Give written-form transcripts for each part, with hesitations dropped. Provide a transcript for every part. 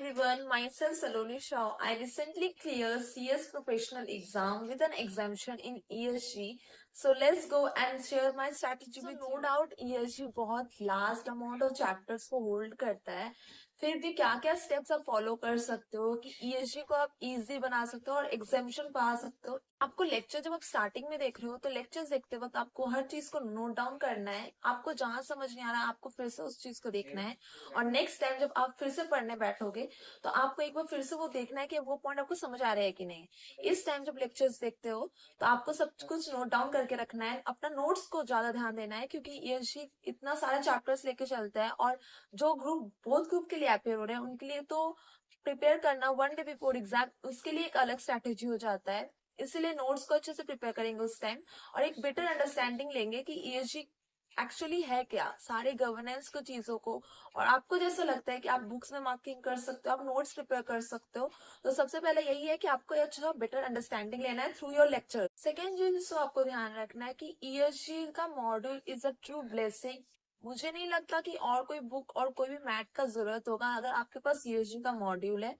everyone, myself Saloni Shah. I recently cleared CS professional exam with an exemption in ESG. So let's go and share my strategy with you. No doubt ESG बहुत large amount of chapters को hold करता है. फिर भी क्या क्या steps आप follow कर सकते हो कि ESG को आप इजी बना सकते हो और एग्जामिशन पा सकते हो. आपको लेक्चर जब आप स्टार्टिंग में देख रहे हो तो लेक्चर्स देखते वक्त आपको हर चीज को नोट डाउन करना है. आपको जहां समझ नहीं आ रहा आपको फिर से उस चीज को देखना है. और नेक्स्ट टाइम जब आप फिर से पढ़ने बैठोगे तो आपको एक बार फिर से वो देखना है कि वो पॉइंट आपको समझ आ रहा है कि नहीं. इस टाइम जब लेक्चर्स देखते हो तो आपको सब कुछ नोट डाउन करके रखना है. अपना नोट्स को ज्यादा ध्यान देना है क्योंकि ESG इतना सारा चैप्टर्स लेके चलता है. और जो ग्रुप बोथ ग्रुप के लिए अपेयर हो रहे हैं उनके लिए तो प्रिपेयर करना 1 डे बिफोर एग्जाम उसके लिए एक अलग स्ट्रैटेजी हो जाता है. इसीलिए नोट्स को अच्छे से प्रिपेयर करेंगे उस टाइम और एक बेटर अंडरस्टैंडिंग लेंगे कि ESG एक्चुअली है क्या, सारे गवर्नेंस को चीजों को. और आपको जैसा लगता है कि आप बुक्स में मार्किंग कर सकते हो, आप नोट्स प्रिपेयर कर सकते हो, तो सबसे पहले यही है कि आपको अच्छा बेटर अंडरस्टैंडिंग लेना है थ्रू योर लेक्चर. सेकेंड चीज तो आपको ध्यान रखना है कि ESG का module is a true blessing. मुझे नहीं लगता कि और कोई बुक और कोई भी मैथ का जरूरत होगा. अगर आपके पास ESG का मॉड्यूल है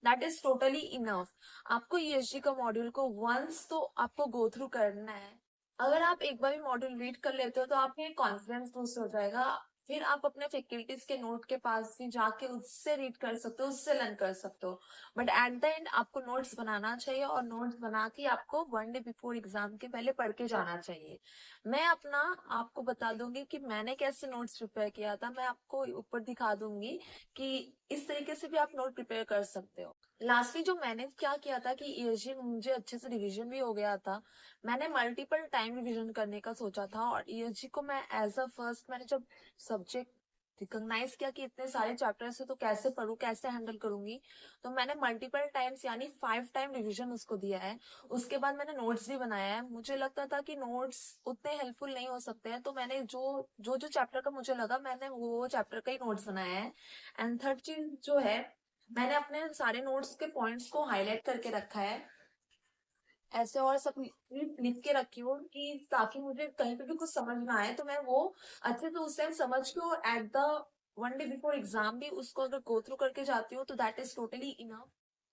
दैट इज टोटली इनफ. आपको ESG का मॉड्यूल को वंस तो आपको गो थ्रू करना है. अगर आप एक बार भी मॉड्यूल रीड कर लेते हो तो आपके कॉन्फिडेंस बूस्ट हो जाएगा. फिर आप अपने फैकल्टीज के नोट के पास भी जाके उससे रीड कर सकते हो, उससे लर्न कर सकते हो. बट एट द एंड आपको नोट्स बनाना चाहिए और नोट्स बना के आपको 1 डे बिफोर एग्जाम के पहले पढ़ के जाना चाहिए. मैं अपना आपको बता दूंगी कि मैंने कैसे नोट्स प्रिपेयर किया था. मैं आपको ऊपर दिखा दूंगी कि इस तरीके से भी आप नोट प्रिपेयर कर सकते हो. लास्टली जो मैंने क्या किया था कि ESG मुझे अच्छे से रिवीजन भी हो गया था. मैंने मल्टीपल टाइम रिवीजन करने का सोचा था और ESG को मैं एज अ फर्स्ट मैंने जब सब्जेक्ट रिकॉग्नाइज किया कि इतने सारे चैप्टर्स है तो कैसे पढूं, कैसे हैंडल करूंगी, तो मैंने मल्टीपल टाइम्स यानी 5 टाइम रिवीजन उसको दिया है. उसके बाद मैंने नोट्स भी बनाया है. मुझे लगता था कि नोट्स उतने हेल्पफुल नहीं हो सकते हैं तो मैंने जो जो जो चैप्टर का मुझे लगा मैंने वो चैप्टर का ही नोट्स बनाया है. एंड थर्ड चीज जो है मैंने अपने सारे नोट्स के पॉइंट्स को हाईलाइट करके रखा है ऐसे और सब लिख के रखी हूँ कि ताकि मुझे कहीं पे भी कुछ समझ ना आए तो मैं वो अच्छे से उस टाइम समझ के और at the 1 day before exam भी उसको अगर गो थ्रू करके जाती हूँ तो that is totally enough.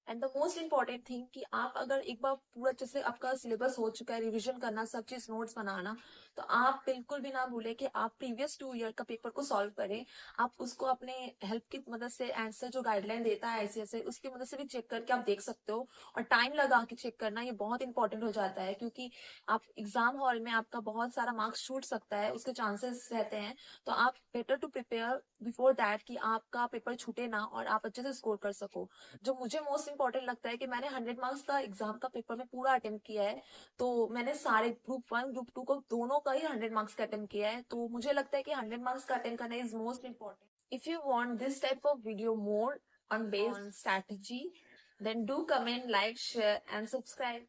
And the most important thing कि आप अगर एक बार पूरा अच्छे से आपका सिलेबस हो चुका है, रिवीजन करना, सब चीज नोट्स बनाना, तो आप बिल्कुल भी ना भूलें कि आप प्रीवियस 2 ईयर का पेपर को सॉल्व करें. आप उसको अपने हेल्प की मदद से आंसर जो गाइडलाइन देता है ICSI उसकी मदद से भी चेक करके आप देख सकते हो. और टाइम लगा के चेक करना ये बहुत इंपॉर्टेंट हो जाता है क्योंकि आप एग्जाम हॉल में आपका बहुत सारा मार्क्स छूट सकता है, उसके चांसेस रहते हैं. तो आप better to prepare before that कि आपका पेपर छूटे ना और आप अच्छे से स्कोर कर सको. जो मुझे मोस्ट इंपॉर्टेंट लगता है कि मैंने 100 मार्क्स का एग्जाम का पेपर में पूरा अटेम्प्ट किया है. तो मैंने सारे ग्रुप 1 ग्रुप 2 को दोनों का ही 100 मार्क्स का अटेम्प्ट किया है. तो मुझे लगता है कि 100 मार्क्स का अटेम्प्ट करना is most important. If you want this type of video more on based on strategy, then do comment, like, share, and subscribe.